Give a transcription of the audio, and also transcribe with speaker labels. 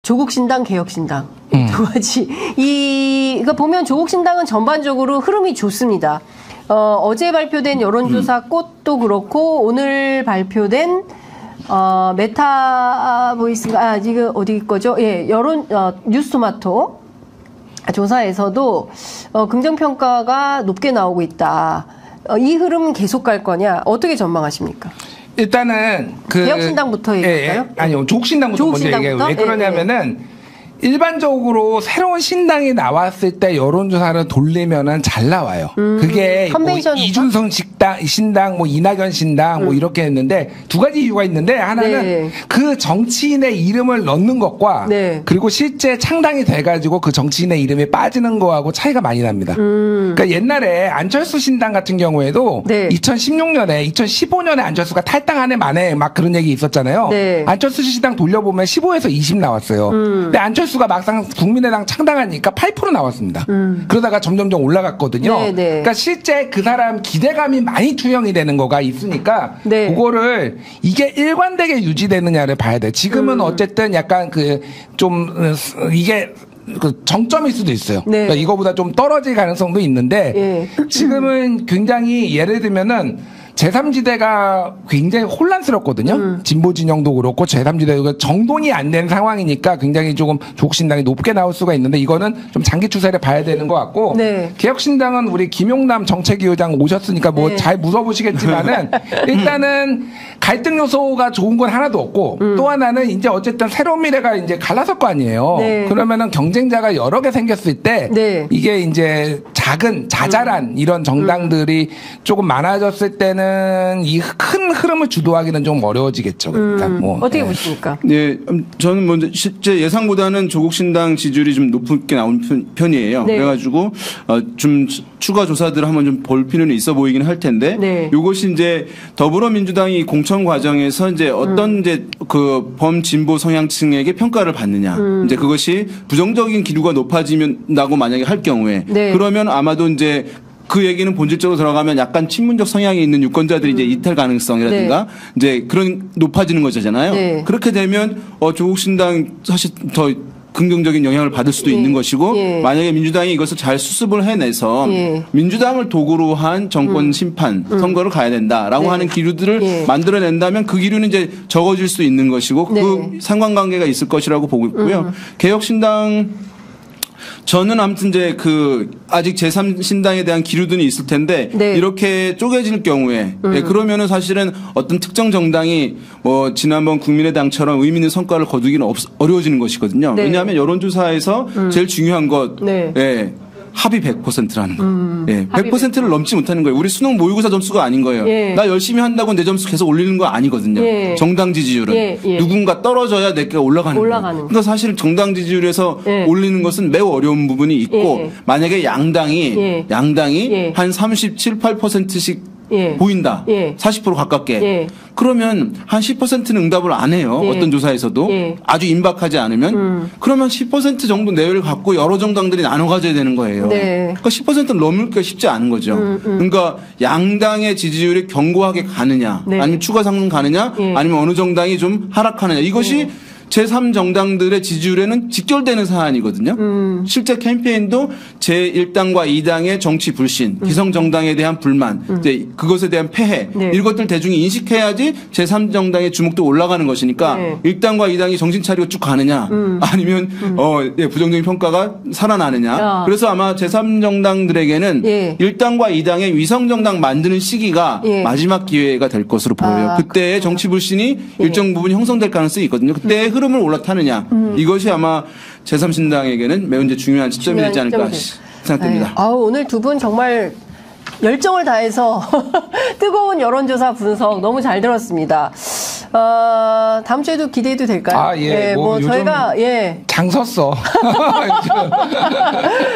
Speaker 1: 조국신당, 개혁신당 두 가지. 그러니까 보면 조국신당은 전반적으로 흐름이 좋습니다. 어제 발표된 여론조사 꽃도 그렇고 오늘 발표된 메타보이스가 지금 어디 거죠? 예, 뉴스토마토 조사에서도 긍정평가가 높게 나오고 있다. 이 흐름 계속 갈 거냐? 어떻게 전망하십니까?
Speaker 2: 일단은
Speaker 1: 개혁신당부터 얘기할까요?
Speaker 2: 아니요, 조국신당부터 먼저 얘기해요. 왜 그러냐면은 일반적으로 새로운 신당이 나왔을 때 여론조사를 돌리면은 잘 나와요. 그게 뭐 이준석 신당, 뭐 이낙연 신당, 뭐 이렇게 했는데 두 가지 이유가 있는데 하나는 그 정치인의 이름을 넣는 것과 그리고 실제 창당이 돼가지고 그 정치인의 이름이 빠지는 거하고 차이가 많이 납니다. 그러니까 옛날에 안철수 신당 같은 경우에도 2016년에, 2015년에 안철수가 탈당한 해 만에 막 그런 얘기 있었잖아요. 안철수 신당 돌려보면 15에서 20 나왔어요. 근데 안철수가 막상 국민의당 창당하니까 8% 나왔습니다. 그러다가 점점점 올라갔거든요. 그러니까 실제 그 사람 기대감이 많이 투영이 되는 거가 있으니까 그거를 이게 일관되게 유지되느냐를 봐야 돼. 지금은 어쨌든 약간 이게 정점일 수도 있어요. 그러니까 이거보다 좀 떨어질 가능성도 있는데 지금은 굉장히 예를 들면은 제3지대가 굉장히 혼란스럽거든요. 진보 진영도 그렇고 제3지대가 정돈이 안 된 상황이니까 굉장히 조금 조국신당이 높게 나올 수가 있는데 이거는 좀 장기 추세를 봐야 되는 것 같고 개혁신당은 우리 김용남 정책위원장 오셨으니까 뭐 잘 물어보시겠지만은 일단은 갈등 요소가 좋은 건 하나도 없고 또 하나는 이제 어쨌든 새로운 미래가 이제 갈라설 거 아니에요. 그러면은 경쟁자가 여러 개 생겼을 때 이게 이제 자잘한 이런 정당들이 조금 많아졌을 때는 이 큰 흐름을 주도하기는 좀 어려워지겠죠. 그러니까
Speaker 1: 어떻게 보십니까?
Speaker 3: 네, 저는 먼저 실제 예상보다는 조국신당 지지율이 좀 높게 나온 편이에요. 그래가지고 좀 추가 조사들을 한번 좀 볼 필요는 있어 보이긴 할 텐데, 이것이 이제 더불어민주당이 공천 과정에서 이제 어떤 이제 그 범진보 성향층에게 평가를 받느냐, 이제 그것이 부정적인 기류가 높아지면다고 만약에 할 경우에 그러면 아마도 이제 그 얘기는 본질적으로 들어가면 약간 친문적 성향이 있는 유권자들이 이제 이탈 가능성이라든가 이제 그런 높아지는 거잖아요. 그렇게 되면 조국신당 사실 더 긍정적인 영향을 받을 수도 있는 것이고 만약에 민주당이 이것을 잘 수습을 해내서 민주당을 도구로 한 정권 심판 선거를 가야 된다라고 하는 기류들을 만들어낸다면 그 기류는 이제 적어질 수 있는 것이고 그 상관관계가 있을 것이라고 보고 있고요. 개혁신당 저는 아무튼 이제 아직 제3신당에 대한 기류들이 있을 텐데 이렇게 쪼개질 경우에 그러면은 사실은 어떤 특정 정당이 뭐 지난번 국민의당처럼 의미 있는 성과를 거두기는 어려워지는 것이거든요. 왜냐하면 여론조사에서 제일 중요한 것 합의 100%라는 거. 100%를 넘지 못하는 거예요. 우리 수능 모의고사 점수가 아닌 거예요. 나 열심히 한다고 내 점수 계속 올리는 거 아니거든요. 정당 지지율은. 누군가 떨어져야 내가 올라가는 거예요. 그러니까 사실 정당 지지율에서 올리는 것은 매우 어려운 부분이 있고 만약에 양당이 한 37, 8%씩 보인다. 40% 가깝게. 그러면 한 10%는 응답을 안 해요. 어떤 조사에서도. 아주 임박하지 않으면. 그러면 10% 정도 내외를 갖고 여러 정당들이 나눠 가져야 되는 거예요. 그러니까 10%는 넘을까 쉽지 않은 거죠. 그러니까 양당의 지지율이 견고하게 가느냐 아니면 추가 상승 가느냐 아니면 어느 정당이 좀 하락하느냐 이것이 제3정당들의 지지율에는 직결되는 사안이거든요. 실제 캠페인도 제1당과 2당의 정치 불신, 기성정당에 대한 불만, 이제 그것에 대한 폐해, 이것들 대중이 인식해야지 제3정당의 주목도 올라가는 것이니까 1당과 2당이 정신 차리고 쭉 가느냐 아니면 부정적인 평가가 살아나느냐. 그래서 아마 제3정당들에게는 1당과 2당의 위성정당 만드는 시기가 마지막 기회가 될 것으로 보여요. 그때의 정치 불신이 일정 부분 형성될 가능성이 있거든요. 그때의 흐름을 올라타느냐. 이것이 아마 제3신당에게는 매우 이제 중요한 지점이 되지 않을까 생각됩니다.
Speaker 1: 오늘 두 분 정말 열정을 다해서 뜨거운 여론조사 분석 너무 잘 들었습니다. 다음 주에도 기대해도 될까요?
Speaker 2: 뭐 저희가 장 섰어.